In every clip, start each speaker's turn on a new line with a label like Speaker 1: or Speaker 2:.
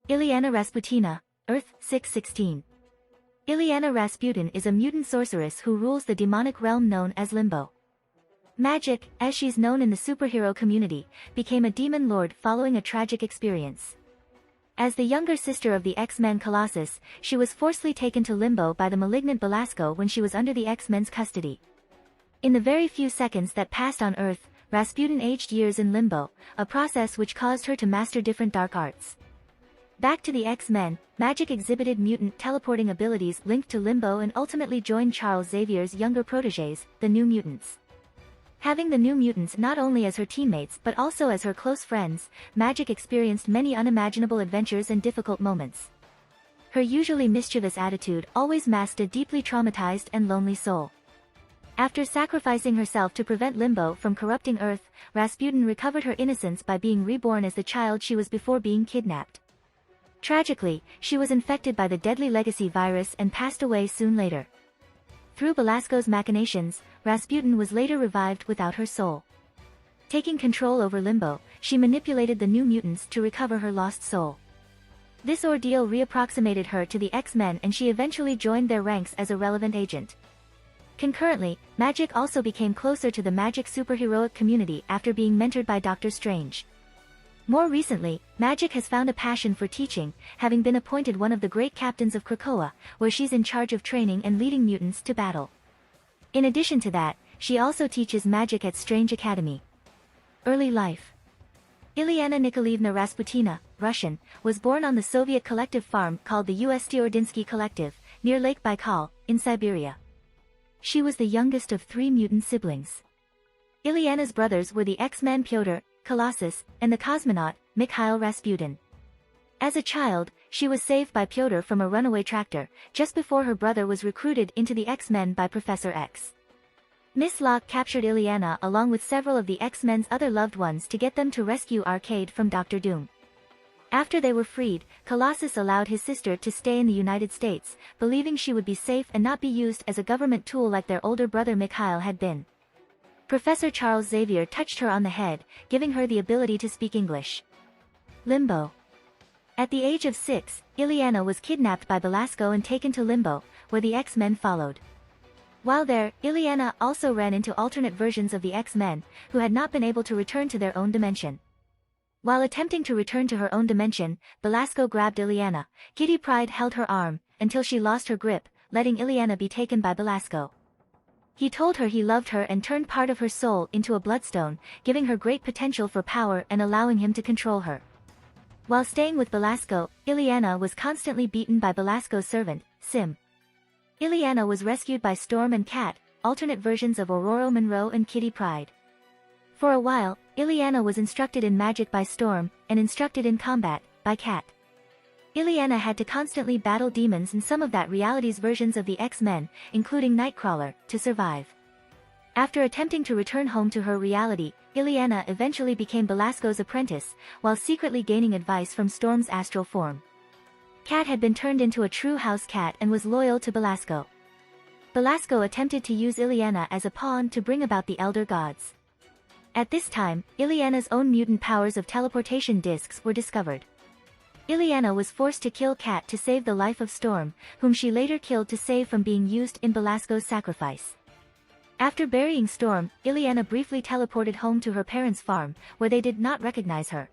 Speaker 1: Illyana Rasputina, Earth-616. Illyana Rasputin is a mutant sorceress who rules the demonic realm known as Limbo. Magik, as she's known in the superhero community, became a demon lord following a tragic experience. As the younger sister of the X-Man Colossus, she was forcibly taken to Limbo by the malignant Belasco when she was under the X-Men's custody. In the very few seconds that passed on Earth, Rasputin aged years in Limbo, a process which caused her to master different dark arts. Back to the X-Men, Magik exhibited mutant teleporting abilities linked to Limbo and ultimately joined Charles Xavier's younger protegees, the New Mutants. Having the New Mutants not only as her teammates but also as her close friends, Magik experienced many unimaginable adventures and difficult moments. Her usually mischievous attitude always masked a deeply traumatized and lonely soul. After sacrificing herself to prevent Limbo from corrupting Earth, Rasputin recovered her innocence by being reborn as the child she was before being kidnapped. Tragically, she was infected by the deadly legacy virus and passed away soon later. Through Belasco's machinations, Rasputin was later revived without her soul. Taking control over Limbo, she manipulated the New Mutants to recover her lost soul. This ordeal reapproximated her to the X-Men and she eventually joined their ranks as a relevant agent. Concurrently, Magik also became closer to the Magik superheroic community after being mentored by Dr. Strange. More recently, Magik has found a passion for teaching, having been appointed one of the great captains of Krakoa, where she's in charge of training and leading mutants to battle. In addition to that, she also teaches magic at Strange Academy. Early life. Illyana Nikolaevna Rasputina, Russian, was born on the Soviet collective farm called the Ust-Ordinsky Collective, near Lake Baikal, in Siberia. She was the youngest of 3 mutant siblings. Illyana's brothers were the X-Man Pyotr, Colossus, and the cosmonaut, Mikhail Rasputin. As a child, she was saved by Pyotr from a runaway tractor, just before her brother was recruited into the X-Men by Professor X. Miss Locke captured Illyana along with several of the X-Men's other loved ones to get them to rescue Arcade from Dr. Doom. After they were freed, Colossus allowed his sister to stay in the United States, believing she would be safe and not be used as a government tool like their older brother Mikhail had been. Professor Charles Xavier touched her on the head, giving her the ability to speak English. Limbo. At the age of 6, Illyana was kidnapped by Belasco and taken to Limbo, where the X-Men followed. While there, Illyana also ran into alternate versions of the X-Men, who had not been able to return to their own dimension. While attempting to return to her own dimension, Belasco grabbed Illyana. Kitty Pryde held her arm, until she lost her grip, letting Illyana be taken by Belasco. He told her he loved her and turned part of her soul into a bloodstone, giving her great potential for power and allowing him to control her. While staying with Belasco, Illyana was constantly beaten by Belasco's servant, Sim. Illyana was rescued by Storm and Cat, alternate versions of Aurora Monroe and Kitty Pryde. For a while, Illyana was instructed in magic by Storm, and instructed in combat, by Cat. Illyana had to constantly battle demons in some of that reality's versions of the X-Men, including Nightcrawler, to survive. After attempting to return home to her reality, Illyana eventually became Belasco's apprentice, while secretly gaining advice from Storm's astral form. Cat had been turned into a true house cat and was loyal to Belasco. Belasco attempted to use Illyana as a pawn to bring about the Elder Gods. At this time, Illyana's own mutant powers of teleportation discs were discovered. Illyana was forced to kill Cat to save the life of Storm, whom she later killed to save from being used in Belasco's sacrifice. After burying Storm, Illyana briefly teleported home to her parents' farm, where they did not recognize her.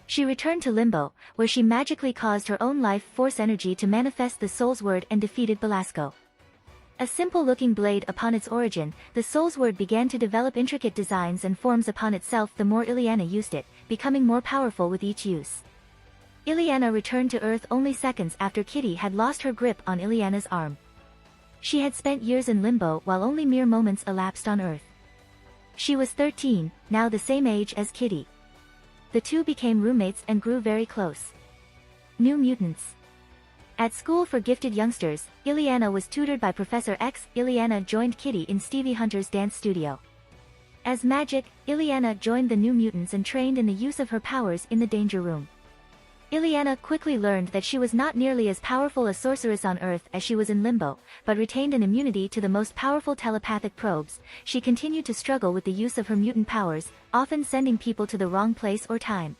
Speaker 1: She returned to Limbo, where she magically caused her own life force energy to manifest the Soul's Word and defeated Belasco. A simple-looking blade upon its origin, the Soul's Word began to develop intricate designs and forms upon itself the more Illyana used it, becoming more powerful with each use. Illyana returned to Earth only seconds after Kitty had lost her grip on Illyana's arm. She had spent years in Limbo while only mere moments elapsed on Earth. She was 13, now the same age as Kitty. The two became roommates and grew very close. New Mutants. At school for gifted youngsters, Illyana was tutored by Professor X. Illyana joined Kitty in Stevie Hunter's dance studio. As Magik, Illyana joined the New Mutants and trained in the use of her powers in the Danger Room. Illyana quickly learned that she was not nearly as powerful a sorceress on Earth as she was in Limbo, but retained an immunity to the most powerful telepathic probes. She continued to struggle with the use of her mutant powers, often sending people to the wrong place or time.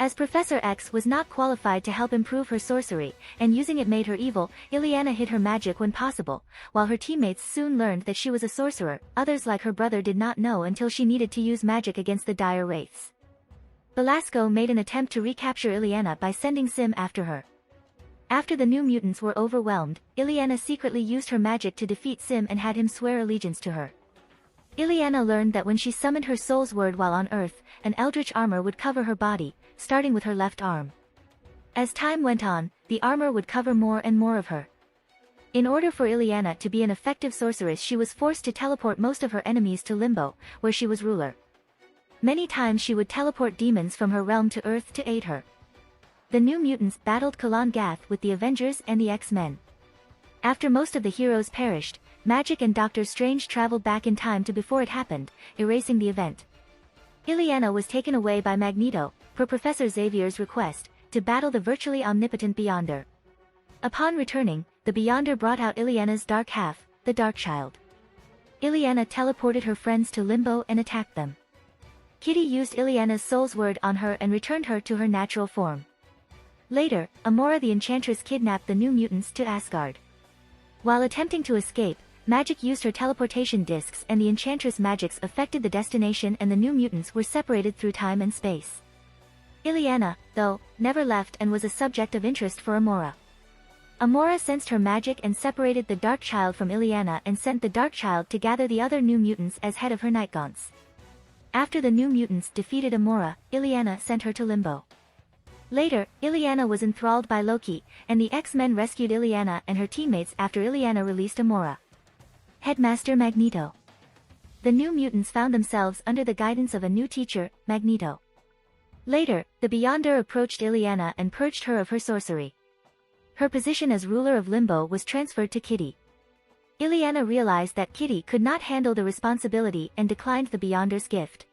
Speaker 1: As Professor X was not qualified to help improve her sorcery, and using it made her evil, Illyana hid her magic when possible. While her teammates soon learned that she was a sorcerer, others like her brother did not know until she needed to use magic against the dire wraiths. Belasco made an attempt to recapture Illyana by sending Sim after her. After the New Mutants were overwhelmed, Illyana secretly used her magic to defeat Sim and had him swear allegiance to her. Illyana learned that when she summoned her soul's word while on Earth, an eldritch armor would cover her body, starting with her left arm. As time went on, the armor would cover more and more of her. In order for Illyana to be an effective sorceress, she was forced to teleport most of her enemies to Limbo, where she was ruler. Many times she would teleport demons from her realm to Earth to aid her. The New Mutants battled Kalan Gath with the Avengers and the X-Men. After most of the heroes perished, Magik and Dr. Strange traveled back in time to before it happened, erasing the event. Illyana was taken away by Magneto, per Professor Xavier's request, to battle the virtually omnipotent Beyonder. Upon returning, the Beyonder brought out Illyana's dark half, the Dark Child. Illyana teleported her friends to Limbo and attacked them. Kitty used Illyana's soul's word on her and returned her to her natural form. Later, Amora the Enchantress kidnapped the New Mutants to Asgard. While attempting to escape, Magik used her teleportation discs and the Enchantress magics affected the destination and the New Mutants were separated through time and space. Illyana, though, never left and was a subject of interest for Amora. Amora sensed her magic and separated the Dark Child from Illyana and sent the Dark Child to gather the other New Mutants as head of her Nightgaunts. After the New Mutants defeated Amora, Illyana sent her to Limbo. Later, Illyana was enthralled by Loki, and the X-Men rescued Illyana and her teammates after Illyana released Amora. Headmaster Magneto. The New Mutants found themselves under the guidance of a new teacher, Magneto. Later, the Beyonder approached Illyana and purged her of her sorcery. Her position as ruler of Limbo was transferred to Kitty. Illyana realized that Kitty could not handle the responsibility and declined the Beyonder's gift.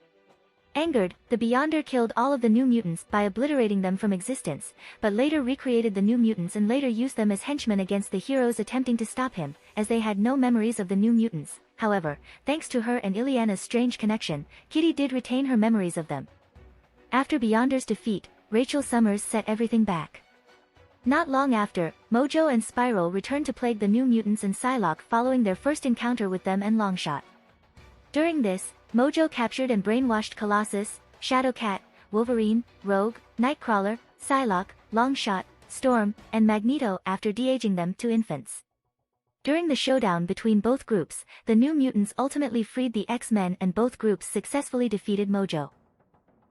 Speaker 1: Angered, the Beyonder killed all of the New Mutants by obliterating them from existence, but later recreated the New Mutants and later used them as henchmen against the heroes attempting to stop him, as they had no memories of the New Mutants. However, thanks to her and Illyana's strange connection, Kitty did retain her memories of them. After Beyonder's defeat, Rachel Summers set everything back. Not long after, Mojo and Spiral returned to plague the New Mutants and Psylocke following their first encounter with them and Longshot. During this, Mojo captured and brainwashed Colossus, Shadowcat, Wolverine, Rogue, Nightcrawler, Psylocke, Longshot, Storm, and Magneto after de-aging them to infants. During the showdown between both groups, the New Mutants ultimately freed the X-Men and both groups successfully defeated Mojo.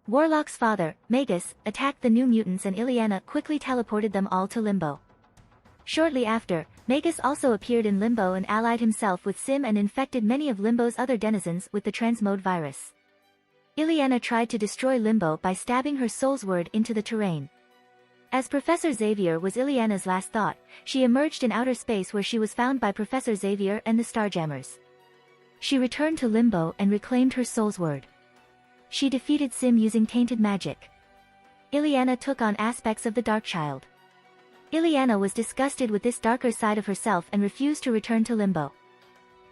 Speaker 1: Warlock's father, Magus, attacked the New Mutants and Illyana quickly teleported them all to Limbo. Shortly after, Magus also appeared in Limbo and allied himself with Sim and infected many of Limbo's other denizens with the transmode virus. Illyana tried to destroy Limbo by stabbing her soul's word into the terrain. As Professor Xavier was Illyana's last thought, she emerged in outer space where she was found by Professor Xavier and the Starjammers. She returned to Limbo and reclaimed her soul's word. She defeated Sim using tainted magic. Illyana took on aspects of the Dark Child. Illyana was disgusted with this darker side of herself and refused to return to Limbo.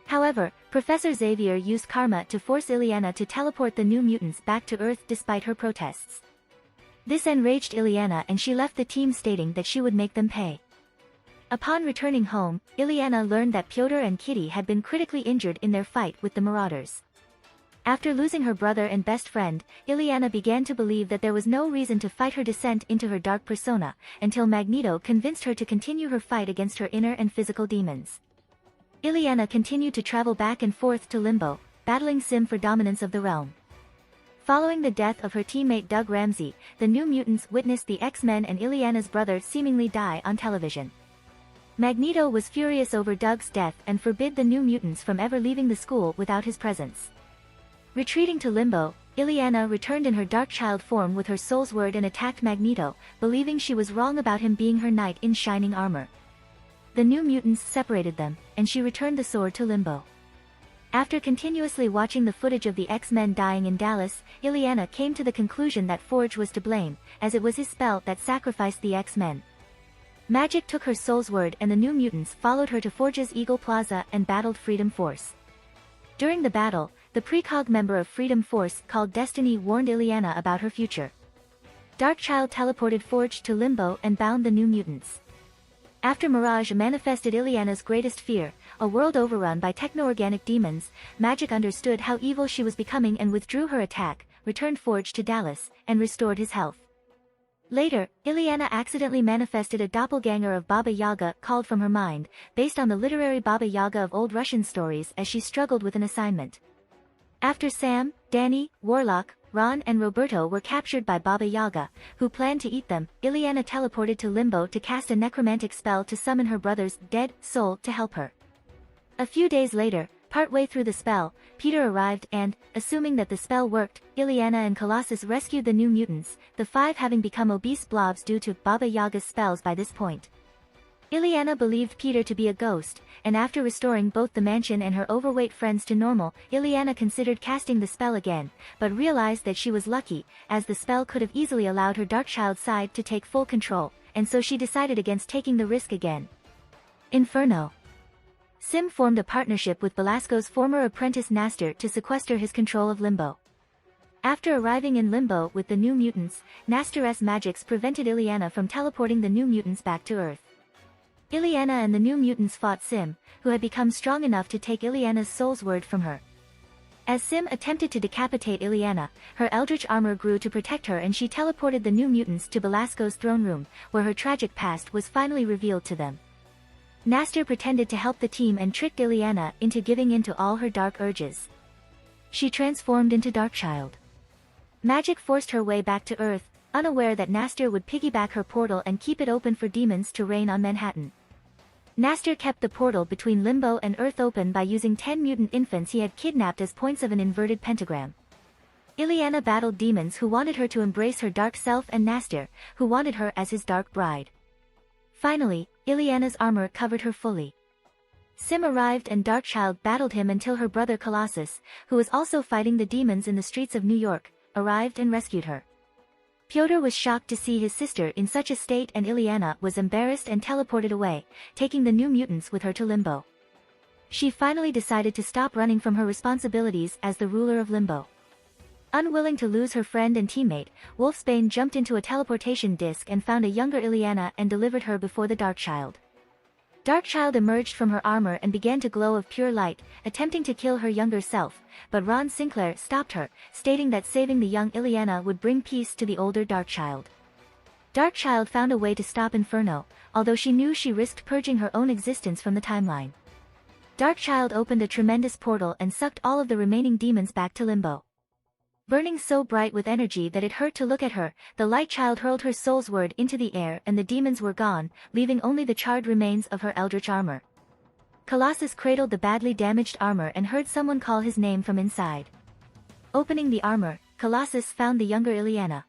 Speaker 1: However, Professor Xavier used karma to force Illyana to teleport the New Mutants back to Earth despite her protests. This enraged Illyana and she left the team stating that she would make them pay. Upon returning home, Illyana learned that Pyotr and Kitty had been critically injured in their fight with the Marauders. After losing her brother and best friend, Illyana began to believe that there was no reason to fight her descent into her dark persona, until Magneto convinced her to continue her fight against her inner and physical demons. Illyana continued to travel back and forth to Limbo, battling Sim for dominance of the realm. Following the death of her teammate Doug Ramsey, the New Mutants witnessed the X-Men and Illyana's brother seemingly die on television. Magneto was furious over Doug's death and forbid the New Mutants from ever leaving the school without his presence. Retreating to Limbo, Illyana returned in her Dark Child form with her soul's word and attacked Magneto, believing she was wrong about him being her knight in shining armor. The New Mutants separated them, and she returned the sword to Limbo. After continuously watching the footage of the X-Men dying in Dallas, Illyana came to the conclusion that Forge was to blame, as it was his spell that sacrificed the X-Men. Magik took her soul's word and the New Mutants followed her to Forge's Eagle Plaza and battled Freedom Force. During the battle, the precog member of Freedom Force called Destiny warned Illyana about her future. Darkchild teleported Forge to Limbo and bound the New Mutants. After Mirage manifested Illyana's greatest fear, a world overrun by techno-organic demons, Magik understood how evil she was becoming and withdrew her attack, returned Forge to Dallas, and restored his health. Later, Illyana accidentally manifested a doppelganger of Baba Yaga called from her mind, based on the literary Baba Yaga of old Russian stories as she struggled with an assignment. After Sam, Danny, Warlock, Ron and Roberto were captured by Baba Yaga, who planned to eat them, Illyana teleported to Limbo to cast a necromantic spell to summon her brother's dead soul to help her. A few days later, partway through the spell, Peter arrived and, assuming that the spell worked, Illyana and Colossus rescued the New Mutants, the 5 having become obese blobs due to Baba Yaga's spells by this point. Illyana believed Peter to be a ghost, and after restoring both the mansion and her overweight friends to normal, Illyana considered casting the spell again, but realized that she was lucky, as the spell could have easily allowed her Darkchild side to take full control, and so she decided against taking the risk again. Inferno. Sim formed a partnership with Belasco's former apprentice Nastor to sequester his control of Limbo. After arriving in Limbo with the New Mutants, Nastor's magics prevented Illyana from teleporting the New Mutants back to Earth. Illyana and the New Mutants fought Sim, who had become strong enough to take Illyana's soul's word from her. As Sim attempted to decapitate Illyana, her eldritch armor grew to protect her and she teleported the New Mutants to Belasco's throne room, where her tragic past was finally revealed to them. Nastor pretended to help the team and tricked Illyana into giving in to all her dark urges. She transformed into Darkchild. Magik forced her way back to Earth, unaware that Nastor would piggyback her portal and keep it open for demons to reign on Manhattan. Nastor kept the portal between Limbo and Earth open by using 10 mutant infants he had kidnapped as points of an inverted pentagram. Illyana battled demons who wanted her to embrace her dark self and Nastor, who wanted her as his dark bride. Finally, Illyana's armor covered her fully. Sim arrived and Darkchild battled him until her brother Colossus, who was also fighting the demons in the streets of New York, arrived and rescued her. Pyotr was shocked to see his sister in such a state and Illyana was embarrassed and teleported away, taking the New Mutants with her to Limbo. She finally decided to stop running from her responsibilities as the ruler of Limbo. Unwilling to lose her friend and teammate, Wolfsbane jumped into a teleportation disc and found a younger Illyana and delivered her before the Darkchild. Darkchild emerged from her armor and began to glow of pure light, attempting to kill her younger self, but Ron Sinclair stopped her, stating that saving the young Illyana would bring peace to the older Darkchild. Darkchild found a way to stop Inferno, although she knew she risked purging her own existence from the timeline. Darkchild opened a tremendous portal and sucked all of the remaining demons back to Limbo. Burning so bright with energy that it hurt to look at her, the Light Child hurled her soul's word into the air and the demons were gone, leaving only the charred remains of her eldritch armor. Colossus cradled the badly damaged armor and heard someone call his name from inside. Opening the armor, Colossus found the younger Illyana.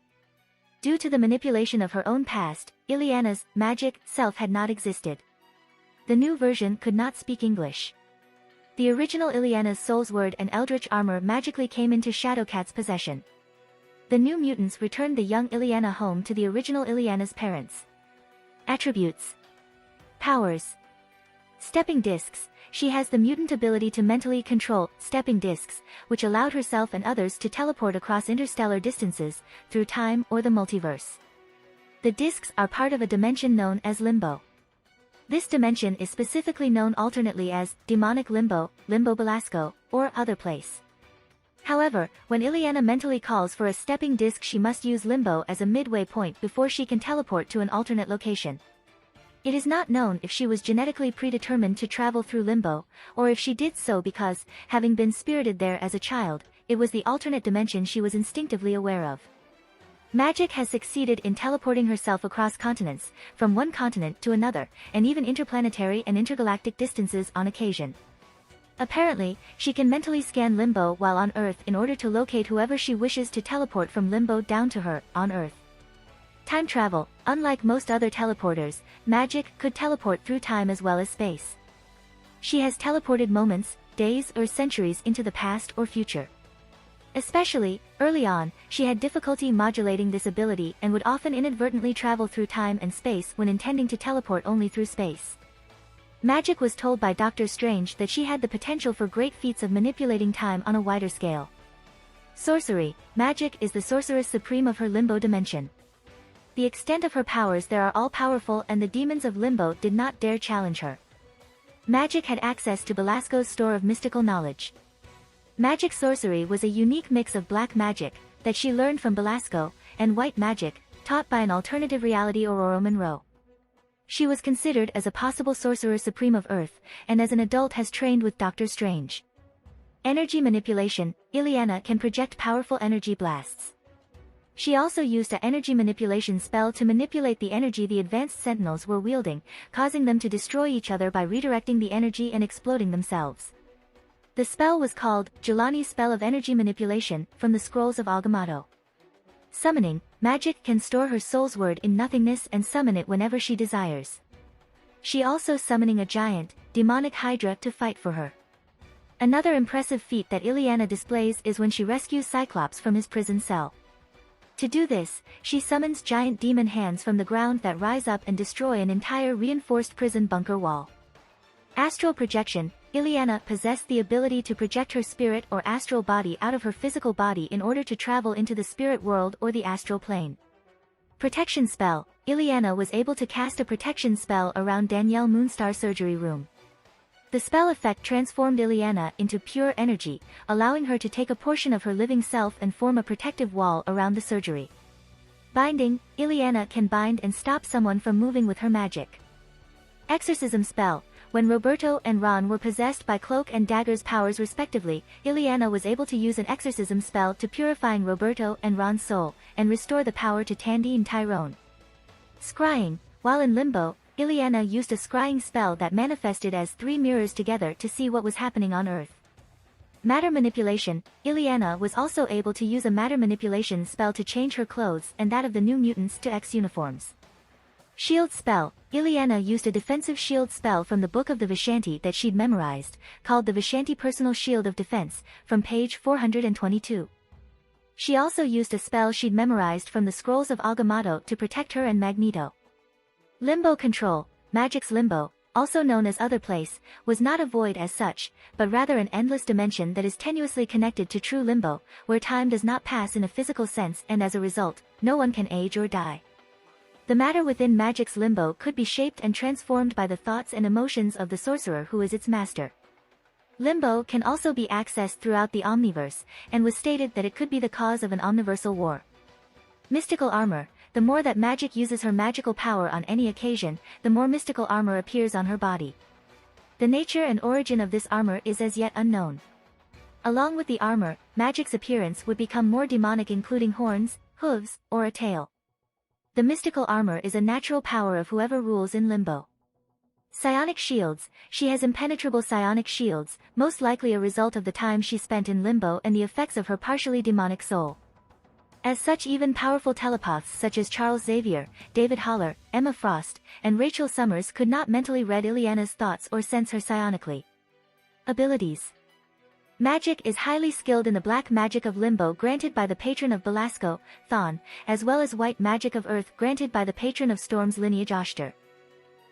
Speaker 1: Due to the manipulation of her own past, Illyana's magic self had not existed. The new version could not speak English. The original Illyana's soul's word and eldritch armor magically came into Shadowcat's possession. The New Mutants returned the young Illyana home to the original Illyana's parents. Attributes. Powers. Stepping discs. She has the mutant ability to mentally control stepping discs, which allowed herself and others to teleport across interstellar distances, through time or the multiverse. The discs are part of a dimension known as Limbo. This dimension is specifically known alternately as Demonic Limbo, Limbo Belasco, or Other Place. However, when Illyana mentally calls for a stepping disc she must use Limbo as a midway point before she can teleport to an alternate location. It is not known if she was genetically predetermined to travel through Limbo, or if she did so because, having been spirited there as a child, it was the alternate dimension she was instinctively aware of. Magik has succeeded in teleporting herself across continents, from one continent to another, and even interplanetary and intergalactic distances on occasion. Apparently, she can mentally scan Limbo while on Earth in order to locate whoever she wishes to teleport from Limbo down to her, on Earth. Time travel. Unlike most other teleporters, Magik could teleport through time as well as space. She has teleported moments, days or centuries into the past or future. Especially, early on, she had difficulty modulating this ability and would often inadvertently travel through time and space when intending to teleport only through space. Magik was told by Dr. Strange that she had the potential for great feats of manipulating time on a wider scale. Sorcery. Magik is the sorceress supreme of her Limbo dimension. The extent of her powers there are all-powerful, and the demons of Limbo did not dare challenge her. Magik had access to Belasco's store of mystical knowledge. Magic sorcery was a unique mix of black magic, that she learned from Belasco, and white magic, taught by an alternative reality Aurora Monroe. She was considered as a possible sorcerer supreme of Earth, and as an adult has trained with Dr. Strange. Energy manipulation, Illyana can project powerful energy blasts. She also used an energy manipulation spell to manipulate the energy the advanced sentinels were wielding, causing them to destroy each other by redirecting the energy and exploding themselves. The spell was called Jelani's Spell of Energy Manipulation, from the Scrolls of Agamotto. Summoning, Magik can store her soul's word in nothingness and summon it whenever she desires. She also summoning a giant, demonic hydra to fight for her. Another impressive feat that Illyana displays is when she rescues Cyclops from his prison cell. To do this, she summons giant demon hands from the ground that rise up and destroy an entire reinforced prison bunker wall. Astral projection, Illyana possessed the ability to project her spirit or astral body out of her physical body in order to travel into the spirit world or the astral plane. Protection spell, Illyana was able to cast a protection spell around Danielle Moonstar's surgery room. The spell effect transformed Illyana into pure energy, allowing her to take a portion of her living self and form a protective wall around the surgery. Binding, Illyana can bind and stop someone from moving with her magic. Exorcism spell, when Roberto and Ron were possessed by Cloak and Dagger's powers respectively, Illyana was able to use an exorcism spell to purifying Roberto and Ron's soul, and restore the power to Tandy and Tyrone. Scrying, while in Limbo, Illyana used a scrying spell that manifested as 3 mirrors together to see what was happening on Earth. Matter manipulation, Illyana was also able to use a matter manipulation spell to change her clothes and that of the New Mutants to X uniforms. Shield spell, Illyana used a defensive shield spell from the Book of the Vishanti that she'd memorized, called the Vishanti Personal Shield of Defense, from page 422. She also used a spell she'd memorized from the Scrolls of Agamotto to protect her and Magneto. Limbo control, Magik's Limbo, also known as Other Place, was not a void as such, but rather an endless dimension that is tenuously connected to true Limbo, where time does not pass in a physical sense and as a result, no one can age or die. The matter within Magik's Limbo could be shaped and transformed by the thoughts and emotions of the sorcerer who is its master. Limbo can also be accessed throughout the Omniverse, and was stated that it could be the cause of an omniversal war. Mystical armor, the more that Magik uses her magical power on any occasion, the more mystical armor appears on her body. The nature and origin of this armor is as yet unknown. Along with the armor, Magik's appearance would become more demonic, including horns, hooves, or a tail. The mystical armor is a natural power of whoever rules in Limbo. Psionic shields, she has impenetrable psionic shields, most likely a result of the time she spent in Limbo and the effects of her partially demonic soul. As such, even powerful telepaths such as Charles Xavier, David Haller, Emma Frost, and Rachel Summers could not mentally read Illyana's thoughts or sense her psionically. Abilities. Magik is highly skilled in the black magic of Limbo granted by the patron of Belasco, Thawne, as well as white magic of Earth granted by the patron of Storm's lineage Oshter.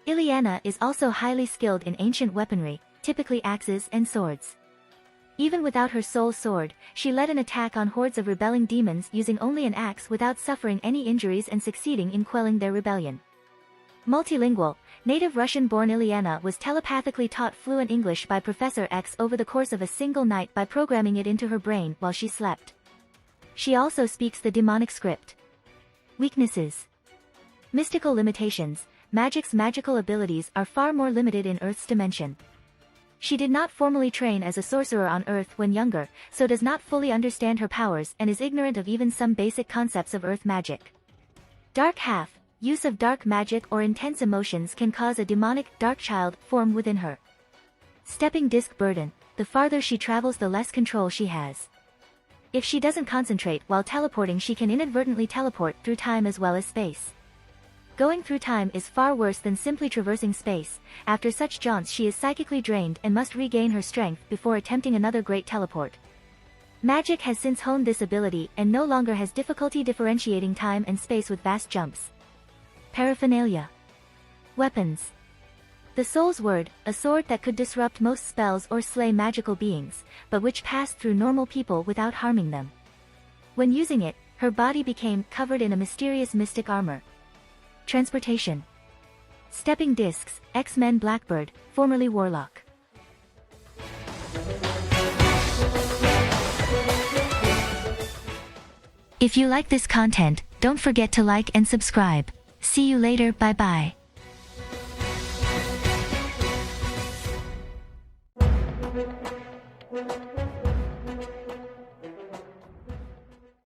Speaker 1: Illyana is also highly skilled in ancient weaponry, typically axes and swords. Even without her soul sword, she led an attack on hordes of rebelling demons using only an axe without suffering any injuries and succeeding in quelling their rebellion. Multilingual, native Russian-born Illyana was telepathically taught fluent English by Professor X over the course of a single night by programming it into her brain while she slept. She also speaks the demonic script. Weaknesses. Mystical limitations, Magik's magical abilities are far more limited in Earth's dimension. She did not formally train as a sorcerer on Earth when younger, so does not fully understand her powers and is ignorant of even some basic concepts of Earth magic. Dark half, use of dark magic or intense emotions can cause a demonic, dark child form within her. Stepping disc burden, the farther she travels the less control she has. If she doesn't concentrate while teleporting, she can inadvertently teleport through time as well as space. Going through time is far worse than simply traversing space. After such jaunts she is psychically drained and must regain her strength before attempting another great teleport. Magik has since honed this ability and no longer has difficulty differentiating time and space with vast jumps. Paraphernalia. Weapons. The Soul's Word, a sword that could disrupt most spells or slay magical beings, but which passed through normal people without harming them. When using it, her body became covered in a mysterious mystic armor. transportation. Stepping discs, X-Men Blackbird, formerly Warlock. If you like this content, don't forget to like and subscribe. See you later, bye bye.